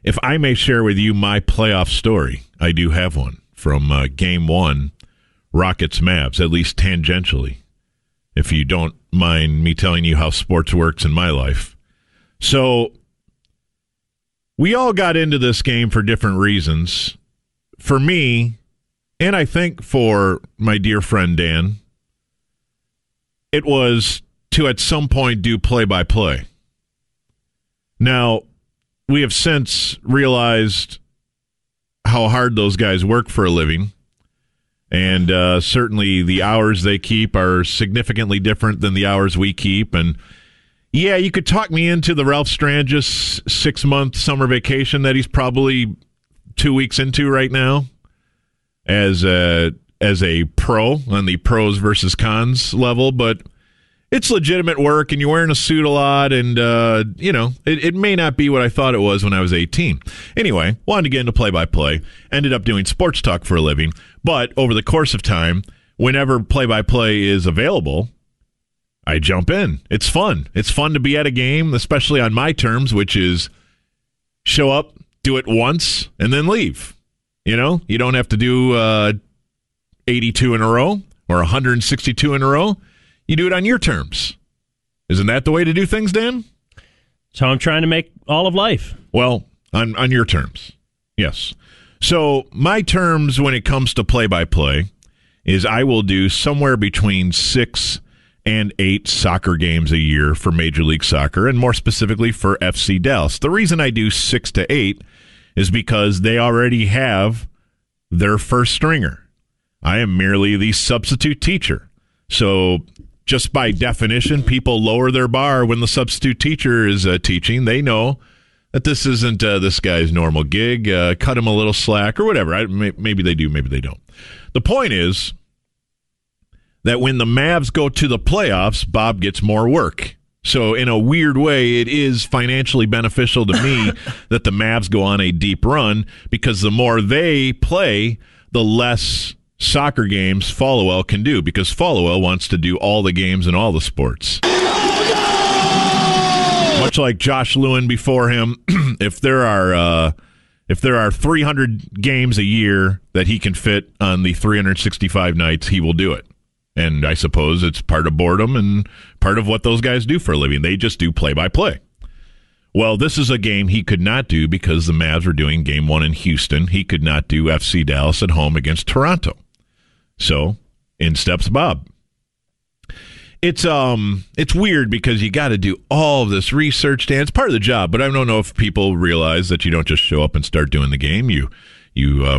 if I may share with you my playoff story, I do have one from Game 1, Rockets-Mavs, at least tangentially, if you don't mind me telling you how sports works in my life. So we all got into this game for different reasons. For me, and I think for my dear friend Dan, it was to at some point do play-by-play. Now, we have since realized how hard those guys work for a living, and certainly the hours they keep are significantly different than the hours we keep. And yeah, you could talk me into the Ralph Strangis 6-month summer vacation that he's probably 2 weeks into right now as a pro on the pros versus cons level, but it's legitimate work, and you're wearing a suit a lot, and, it may not be what I thought it was when I was 18. Anyway, wanted to get into play-by-play, ended up doing sports talk for a living, but over the course of time, whenever play-by-play is available, I jump in. It's fun. It's fun to be at a game, especially on my terms, which is show up, do it once, and then leave. You know, you don't have to do 82 in a row or 162 in a row. You do it on your terms. Isn't that the way to do things, Dan? That's how I'm trying to make all of life. Well, on your terms, yes. So my terms when it comes to play-by-play is I will do somewhere between 6 and 8 soccer games a year for Major League Soccer, and more specifically for FC Dallas. The reason I do 6 to 8 is because they already have their first stringer. I am merely the substitute teacher. So just by definition, people lower their bar when the substitute teacher is teaching. They know that this isn't this guy's normal gig. Cut him a little slack or whatever. Maybe they do, maybe they don't. The point is that when the Mavs go to the playoffs, Bob gets more work. So in a weird way, it is financially beneficial to me that the Mavs go on a deep run, because the more they play, the less soccer games Followell can do, because Followell wants to do all the games in all the sports. Much like Josh Lewin before him, if there are 300 games a year that he can fit on the 365 nights, he will do it. And I suppose it's part of boredom and part of what those guys do for a living. They just do play-by-play. Well, this is a game he could not do because the Mavs were doing Game 1 in Houston. He could not do FC Dallas at home against Toronto. So, in steps Bob. It's weird because you got to do all of this research, Dan. It's part of the job, but I don't know if people realize that you don't just show up and start doing the game. You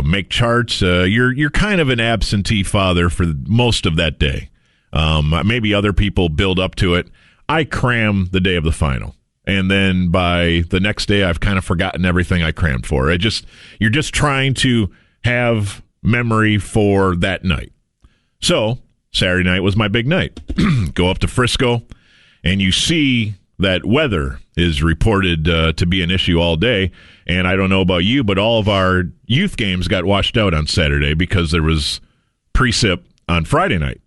make charts. You're kind of an absentee father for most of that day. Maybe other people build up to it. I cram the day of the final, and then by the next day, I've kind of forgotten everything I crammed for. You're just trying to have memory for that night. So Saturday night was my big night. Go up to Frisco, and you see that weather is reported to be an issue all day. And I don't know about you, but all of our youth games got washed out on Saturday because there was precip on Friday night.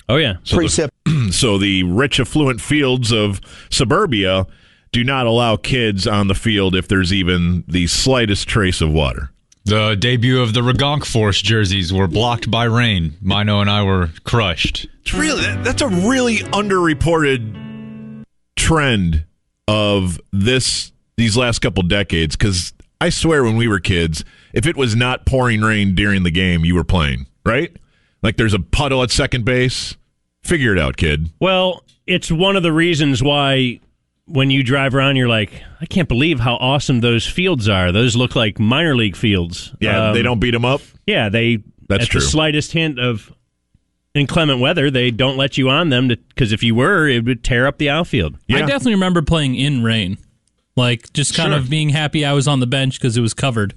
Oh, yeah. Precip. So the rich, affluent fields of suburbia do not allow kids on the field if there's even the slightest trace of water. The debut of the Regonk Force jerseys were blocked by rain. Mino and I were crushed. That's a really underreported trend of these last couple decades, because I swear when we were kids, if it was not pouring rain during the game, you were playing, right? Like there's a puddle at second base. Figure it out, kid. Well, it's one of the reasons why when you drive around, you're like, I can't believe how awesome those fields are. Those look like minor league fields. Yeah, they don't beat them up? Yeah, that's true. The slightest hint of inclement weather, they don't let you on them, because if you were, it would tear up the outfield. Yeah. I definitely remember playing in rain. Like, just kind of being happy I was on the bench because it was covered.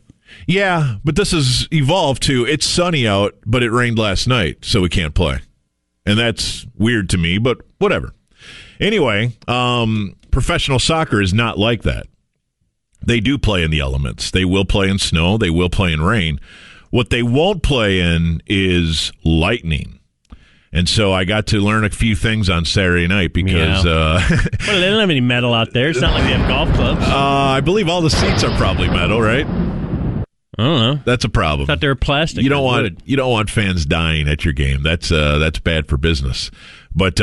Yeah, but this has evolved to, it's sunny out, but it rained last night, so we can't play. And that's weird to me, but whatever. Anyway, professional soccer is not like that. They do play in the elements. They will play in snow. They will play in rain. What they won't play in is lightning. And so I got to learn a few things on Saturday night because... Well, they don't have any metal out there. It's not like they have golf clubs. I believe all the seats are probably metal, right? I don't know. That's a problem. I thought they were plastic. You don't want fans dying at your game. That's bad for business. But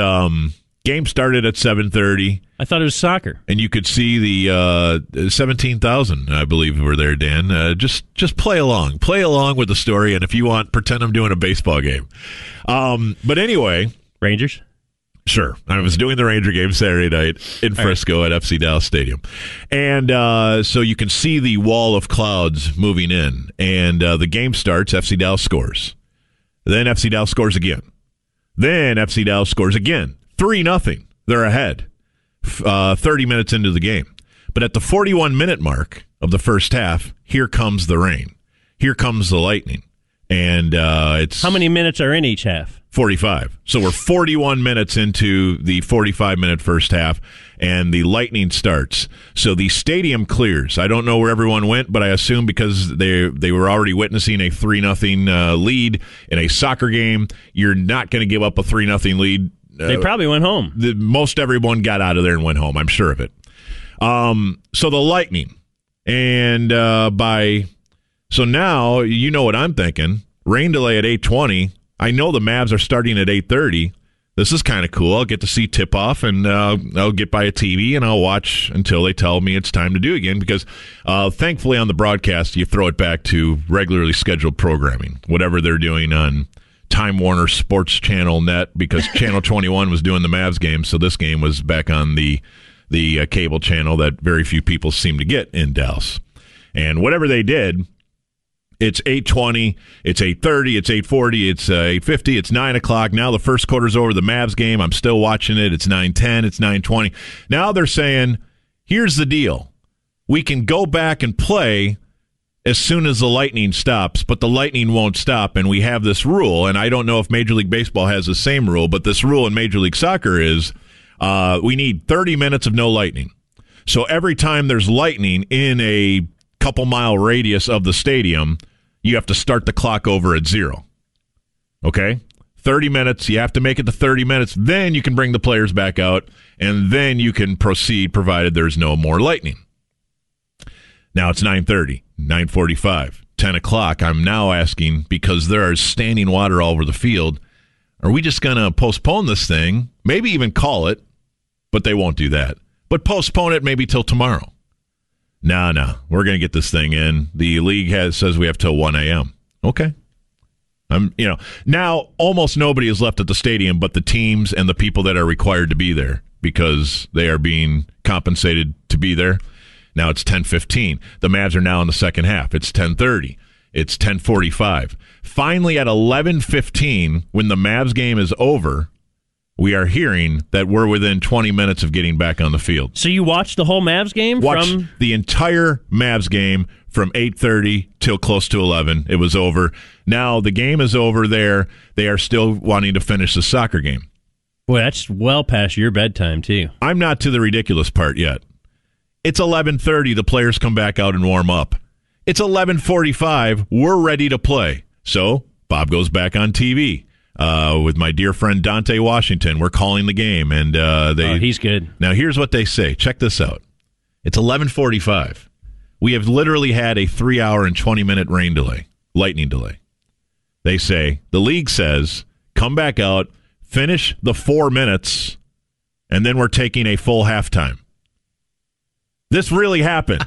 game started at 7:30. I thought it was soccer. And you could see the 17,000, I believe, were there, Dan. Just play along. Play along with the story, and if you want, pretend I'm doing a baseball game. But anyway. Rangers? Sure. I was doing the Ranger game Saturday night in Frisco at FC Dallas Stadium. And so you can see the wall of clouds moving in. And the game starts, FC Dallas scores. Then FC Dallas scores again. Then FC Dallas scores again. 3-0. They're ahead. 30 minutes into the game. But at the 41-minute mark of the first half, here comes the rain. Here comes the lightning. And it's... How many minutes are in each half? 45. So we're 41 minutes into the 45-minute first half, and the lightning starts. So the stadium clears. I don't know where everyone went, but I assume because they were already witnessing a 3-0 lead in a soccer game, you're not going to give up a 3-0 lead. They probably went home. Most everyone got out of there and went home. I'm sure of it. So the lightning. And so now, you know what I'm thinking. Rain delay at 8:20. I know the Mavs are starting at 8:30. This is kind of cool. I'll get to see tip-off, and I'll get by a TV, and I'll watch until they tell me it's time to do again, because thankfully on the broadcast, you throw it back to regularly scheduled programming, whatever they're doing on Time Warner Sports Channel Net, because Channel 21 was doing the Mavs game, so this game was back on the cable channel that very few people seem to get in Dallas. And whatever they did, it's 8:20, it's 8:30, it's 8:40, it's 8:50, it's 9 o'clock. Now the first quarter's over, the Mavs game, I'm still watching it. It's 9:10, it's 9:20. Now they're saying, here's the deal. We can go back and play as soon as the lightning stops, but the lightning won't stop, and we have this rule, and I don't know if Major League Baseball has the same rule, but this rule in Major League Soccer is we need 30 minutes of no lightning. So every time there's lightning in a couple-mile radius of the stadium, you have to start the clock over at 0. Okay? 30 minutes. You have to make it to 30 minutes. Then you can bring the players back out, and then you can proceed, provided there's no more lightning. Now it's 9:30, 9:45, 10 o'clock. I'm now asking, because there is standing water all over the field, are we just going to postpone this thing, maybe even call it, but they won't do that, but postpone it maybe till tomorrow? No, we're going to get this thing in. The league says we have till 1 a.m. Okay. Now almost nobody is left at the stadium but the teams and the people that are required to be there because they are being compensated to be there. Now it's 10:15. The Mavs are now in the second half. It's 10:30. It's 10:45. Finally at 11:15, when the Mavs game is over, we are hearing that we're within 20 minutes of getting back on the field. So you watched the whole Mavs game? Watched the entire Mavs game from 8:30 till close to 11. It was over. Now the game is over there. They are still wanting to finish the soccer game. Boy, that's well past your bedtime, too. I'm not to the ridiculous part yet. It's 11:30. The players come back out and warm up. It's 11:45. We're ready to play. So Bob goes back on TV. With my dear friend Dante Washington. We're calling the game, and he's good. Now here's what they say. Check this out. It's 11:45. We have literally had a 3-hour and 20-minute lightning delay. They say, the league says, come back out, finish the 4 minutes, and then we're taking a full halftime. This really happened.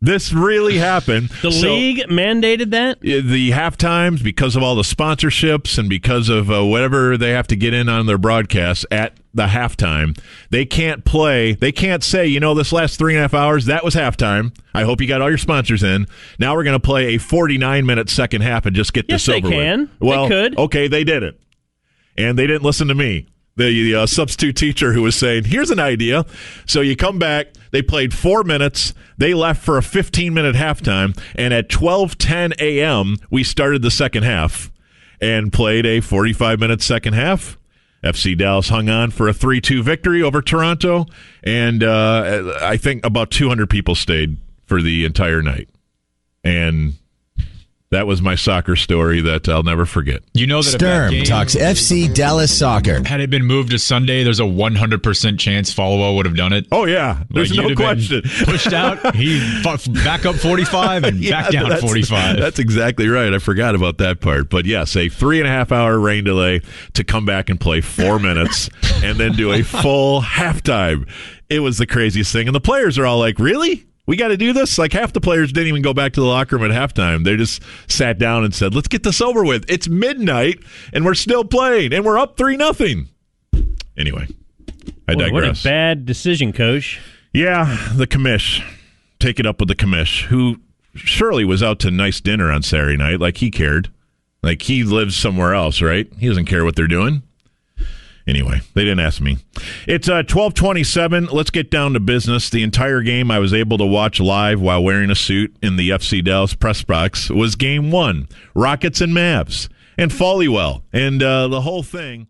This really happened. The league mandated that? The halftimes, because of all the sponsorships and because of whatever they have to get in on their broadcasts at the halftime, they can't play. They can't say, this last 3.5 hours, that was halftime. I hope you got all your sponsors in. Now we're going to play a 49-minute second half and just get this over with. Yes, they can. Well, they could. Okay, they didn't. And they didn't listen to me. The substitute teacher who was saying, here's an idea. So you come back, they played 4 minutes, they left for a 15-minute halftime, and at 12:10 a.m., we started the second half and played a 45-minute second half. FC Dallas hung on for a 3-2 victory over Toronto, and I think about 200 people stayed for the entire night. And that was my soccer story that I'll never forget. You know that Sturm if that game talks FC Dallas soccer. had it been moved to Sunday, there's a 100% chance Followill would have done it. Oh, yeah. There's Like, no you'd have been question. Pushed out, he back up 45 and back down 45. That's exactly right. I forgot about that part. But yes, a 3.5-hour rain delay to come back and play 4 minutes and then do a full halftime. It was the craziest thing. And the players are all like, really? We got to do this? Like, half the players didn't even go back to the locker room at halftime. They just sat down and said, let's get this over with. It's midnight, and we're still playing, and we're up 3-0. Anyway, I digress. What a bad decision, Coach. Yeah, the commish. Take it up with the commish, who surely was out to nice dinner on Saturday night, like he cared. Like, he lives somewhere else, right? He doesn't care what they're doing. Anyway, they didn't ask me. It's 12:27. Let's get down to business. The entire game I was able to watch live while wearing a suit in the FC Dallas press box was Game 1, Rockets and Mavs, and Folliwell, and the whole thing.